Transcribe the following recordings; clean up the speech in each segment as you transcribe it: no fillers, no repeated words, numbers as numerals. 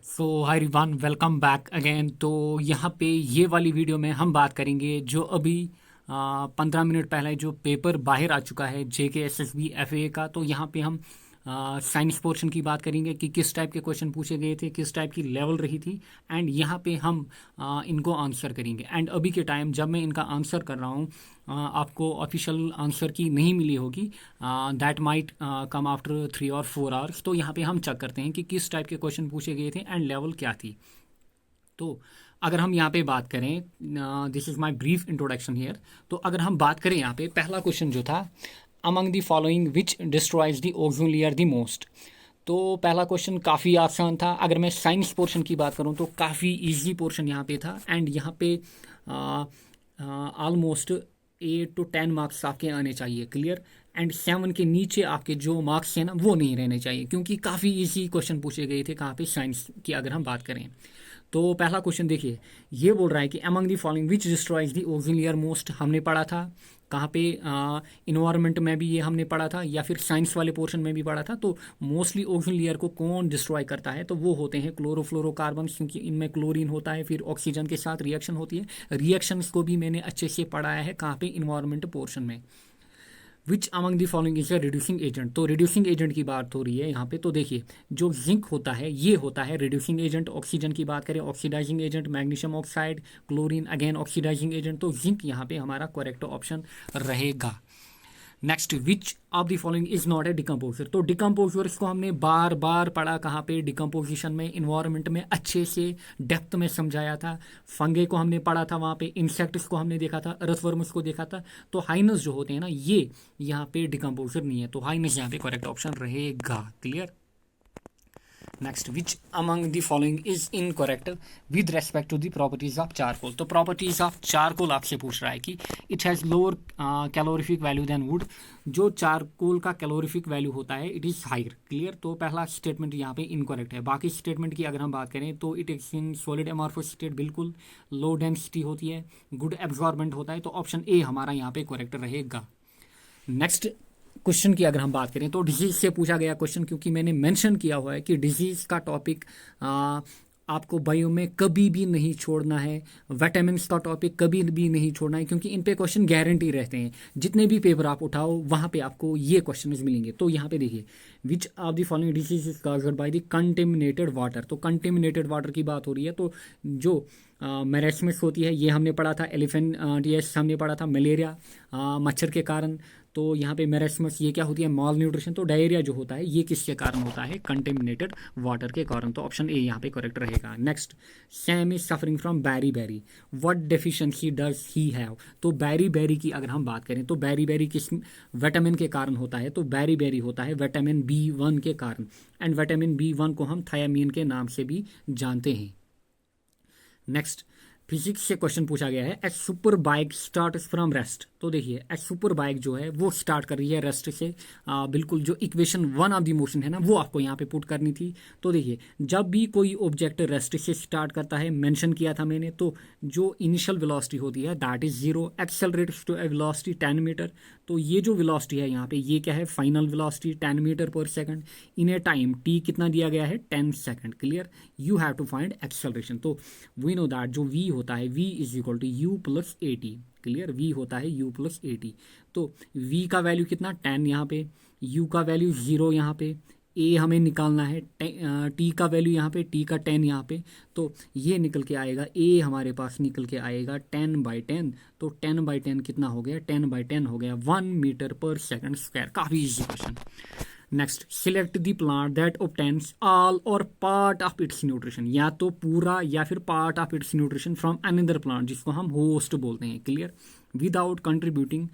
सो hi everyone, welcome back again. तो यहाँ पे ये वाली वीडियो में हम बात करेंगे जो अभी 15 मिनट पहले जो पेपर बाहर आ चुका है JKSSB FA का। तो यहाँ पे हम साइंस पोर्शन की बात करेंगे कि किस टाइप के क्वेश्चन पूछे गए थे, किस टाइप की लेवल रही थी, एंड यहाँ पे हम इनको आंसर करेंगे। एंड अभी के टाइम जब मैं इनका आंसर कर रहा हूँ, आपको ऑफिशियल आंसर की नहीं मिली होगी। दैट माइट कम आफ्टर 3 और 4 आवर्स। तो यहाँ पे हम चेक करते हैं कि किस टाइप के क्वेश्चन पूछे गए थे एंड लेवल क्या थी। तो अगर हम यहाँ पे बात करें, this is my brief introduction here. तो अगर हम बात करें यहाँ पे पहला क्वेश्चन जो था, among the following which destroys the ozone layer the most. तो पहला क्वेश्चन काफ़ी आसान था। अगर मैं साइंस पोर्शन की बात करूँ तो काफ़ी इजी पोर्शन यहाँ पे था। एंड यहाँ पे ऑलमोस्ट 8 to 10 मार्क्स आपके आने चाहिए, क्लियर। एंड 7 के नीचे आपके जो मार्क्स हैं ना वो नहीं रहने चाहिए, क्योंकि काफ़ी इजी क्वेश्चन पूछे गए थे कहाँ पे, साइंस की अगर हम बात करें। तो पहला क्वेश्चन देखिए, ये बोल रहा है कि among the following which destroys the ozone layer most. हमने पढ़ा था कहाँ पे, इन्वायरमेंट में भी ये हमने पढ़ा था, या फिर साइंस वाले पोर्शन में भी पढ़ा था। तो मोस्टली ओजोन लेयर को कौन डिस्ट्रॉय करता है, तो वो होते हैं क्लोरोफ्लोरोकार्बन, क्योंकि इनमें क्लोरीन होता है, फिर ऑक्सीजन के साथ रिएक्शन होती है। रिएक्शंस को भी मैंने अच्छे से पढ़ाया है कहाँ पे, इन्वायरमेंट पोर्शन में। Which among the following is a reducing agent. तो रिड्यूसिंग एजेंट की बात हो रही है यहाँ पे। तो देखिए, जो जिंक होता है ये होता है रिड्यूसिंग एजेंट। ऑक्सीजन की बात करें, oxidising agent, magnesium oxide, chlorine again oxidising agent. तो जिंक यहाँ पे हमारा करेक्ट ऑप्शन रहेगा। Next, which of the following is not a decomposer. तो डिकम्पोजर्स को हमने बार बार पढ़ा कहाँ पे, डिकम्पोजिशन में, इन्वायरमेंट में अच्छे से डेप्थ में समझाया था। फंगे को हमने पढ़ा था वहाँ पे, इंसेक्ट्स को हमने देखा था, अर्थवर्म्स को देखा था। तो हाइनस जो होते हैं ना, ये यहाँ पे डिकम्पोजर नहीं है। तो हाइनस यहाँ पे करेक्ट ऑप्शन रहेगा, clear. Next, which among the following is incorrect with respect to the properties of charcoal. तो प्रॉपर्टीज ऑफ चारकोल आपसे पूछ रहा है कि it has lower calorific value than wood. जो चारकोल का कैलोरीफिक वैल्यू होता है इट इज़ हायर, क्लियर। तो पहला स्टेटमेंट यहाँ पे इनकरेक्ट है। बाकी स्टेटमेंट की अगर हम बात करें तो it is in solid amorphous state, बिल्कुल। लो डेंसिटी होती है, गुड एब्जॉर्बेंट होता है। तो ऑप्शन ए हमारा यहाँ पे करेक्ट रहेगा। नेक्स्ट क्वेश्चन की अगर हम बात करें तो डिजीज से पूछा गया क्वेश्चन, क्योंकि मैंने मेंशन किया हुआ है कि डिजीज का टॉपिक आपको बायो में कभी भी नहीं छोड़ना है। विटामिन्स का टॉपिक कभी भी नहीं छोड़ना है, क्योंकि इन पे क्वेश्चन गारंटी रहते हैं। जितने भी पेपर आप उठाओ वहाँ पे आपको ये क्वेश्चन मिलेंगे। तो यहाँ पे देखिए, विच of the following disease is caused by the contaminated water. तो कंटेमिनेटेड वाटर की बात हो रही है। तो जो मेरेस्मिस होती है ये हमने पढ़ा था, एलिफेंटियस हमने पढ़ा था, मलेरिया मच्छर के कारण। तो यहाँ पे मेरेस्मस ये क्या होती है, मॉल न्यूट्रिशन। तो डायरिया जो होता है ये किसके कारण होता है, कंटेमिनेटेड वाटर के कारण। तो ऑप्शन ए यहाँ पे करेक्ट रहेगा। Next, Sam is suffering from beriberi, what deficiency does he have. तो बैरी बैरी की अगर हम बात करें तो बैरी बैरी किस विटामिन के कारण होता है, तो बैरी बैरी होता है विटामिन B1 के कारण। एंड विटामिन B1 को हम थायामीन के नाम से भी जानते हैं। नेक्स्ट, फिजिक्स से क्वेश्चन पूछा गया है, a super bike start from rest. तो देखिए, ए सुपर बाइक जो है वो स्टार्ट कर रही है रेस्ट से। बिल्कुल जो इक्वेशन 1 ऑफ द मोशन है ना वो आपको यहाँ पे पुट करनी थी। तो देखिए, जब भी कोई ऑब्जेक्ट रेस्ट से स्टार्ट करता है, मेंशन किया था मैंने, तो जो इनिशियल वेलोसिटी होती है that is 0, accelerates to a velocity 10 metre. तो ये जो वेलोसिटी है यहाँ पे ये क्या है, final velocity 10 metre per second in a time t कितना दिया गया है, 10 second, clear. You have to find acceleration. तो वी नो दैट जो v होता है v is equal to u plus a t, clear. v होता है u प्लस ए टी। तो v का वैल्यू कितना, 10 यहाँ पे, u का वैल्यू 0 यहाँ पे, a हमें निकालना है, t का वैल्यू यहाँ पे, t का 10 यहाँ पे। तो ये निकल के आएगा, a हमारे पास निकल के आएगा 10/10। तो 10/10 कितना हो गया, 10/10 हो गया 1 मीटर पर सेकंड स्क्वायर। काफ़ी easy question. Next, select the plant that obtains all or part of its nutrition. या तो पूरा या फिर part of its nutrition from another plant, जिसको हम होस्ट बोलते हैं, clear, without contributing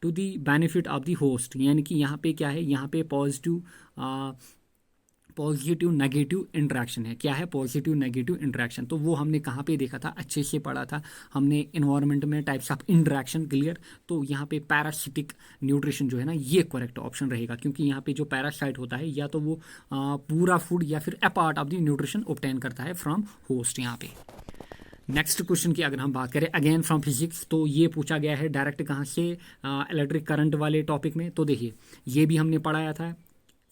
to the benefit of the host. यानी कि यहाँ पे क्या है, यहाँ पे पॉजिटिव नेगेटिव इंटरेक्शन है। क्या है, पॉजिटिव नेगेटिव इंटरेक्शन। तो वो हमने कहाँ पे देखा था, अच्छे से पढ़ा था हमने इन्वायरमेंट में, टाइप्स ऑफ इंटरेक्शन, क्लियर। तो यहाँ पे पैरासिटिक न्यूट्रिशन जो है ना ये करेक्ट ऑप्शन रहेगा, क्योंकि यहाँ पे जो पैरासाइट होता है या तो वो पूरा फूड या फिर a part of the nutrition obtain करता है फ्रॉम होस्ट यहाँ पे। नेक्स्ट क्वेश्चन की अगर हम बात करें अगेन फ्रॉम फिजिक्स, तो ये पूछा गया है डायरेक्ट कहाँ से, इलेक्ट्रिक करंट वाले टॉपिक में। तो देखिए, ये भी हमने पढ़ाया था।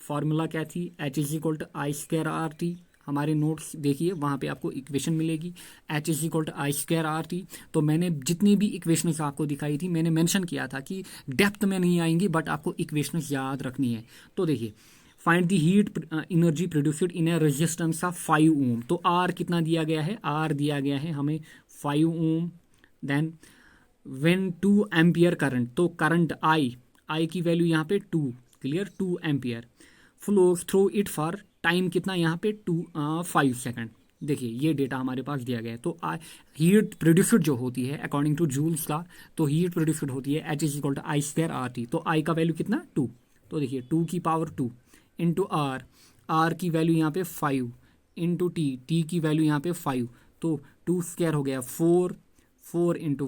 फॉर्मूला क्या थी, H is equal to I square RT, हमारे नोट्स देखिए, वहाँ पे आपको इक्वेशन मिलेगी H=I²RT। तो मैंने जितनी भी इक्वेशंस आपको दिखाई थी मैंने मेंशन किया था कि डेप्थ में नहीं आएंगी, बट आपको इक्वेशंस याद रखनी है। तो देखिए, find the heat energy produced in A resistance of 5 ओम। तो आर कितना दिया गया है, आर दिया गया है हमें 5 ओम। देन व्हेन 2 एम्पियर करंट, तो करंट आई की वैल्यू यहाँ पे 2, clear, 2 ampere flows through it for time कितना यहाँ पे 5 सेकंड। देखिए ये डेटा हमारे पास दिया गया है। तो हीट प्रोड्यूस्ड जो होती है अकॉर्डिंग टू जूल्स का, तो हीट प्रोड्यूस्ड होती है H=I²RT। तो आई का वैल्यू कितना 2, तो देखिए 2 की पावर 2 इंटू आर की वैल्यू यहाँ पे 5 इंटू टी की वैल्यू यहाँ पे 5, तो 2² हो गया 4 इंटू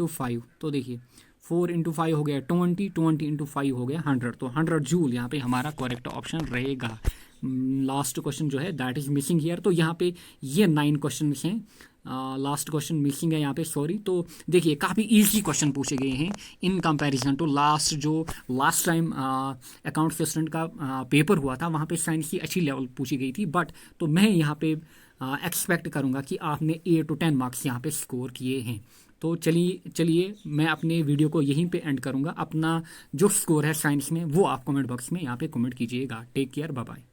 5 तो देखिए 4 इंटू 5 हो गया 20 इंटू 5 हो गया 100। तो 100 जूल यहाँ पे हमारा करेक्ट ऑप्शन रहेगा। लास्ट क्वेश्चन जो है दैट इज मिसिंग हियर। तो यहाँ पे ये 9 क्वेश्चन हैं, लास्ट क्वेश्चन मिसिंग है यहाँ पे, सॉरी। तो देखिए काफ़ी इजी क्वेश्चन पूछे गए हैं in comparison to last time account assistant का पेपर हुआ था, वहाँ पे साइंस की अच्छी लेवल पूछी गई थी। बट तो मैं यहाँ पे एक्सपेक्ट करूँगा कि आपने 8 to 10 मार्क्स यहाँ पे स्कोर किए हैं। तो चलिए मैं अपने वीडियो को यहीं पे एंड करूँगा। अपना जो स्कोर है साइंस में वो आप कमेंट बॉक्स में यहाँ पे कमेंट कीजिएगा। Take care, bye bye.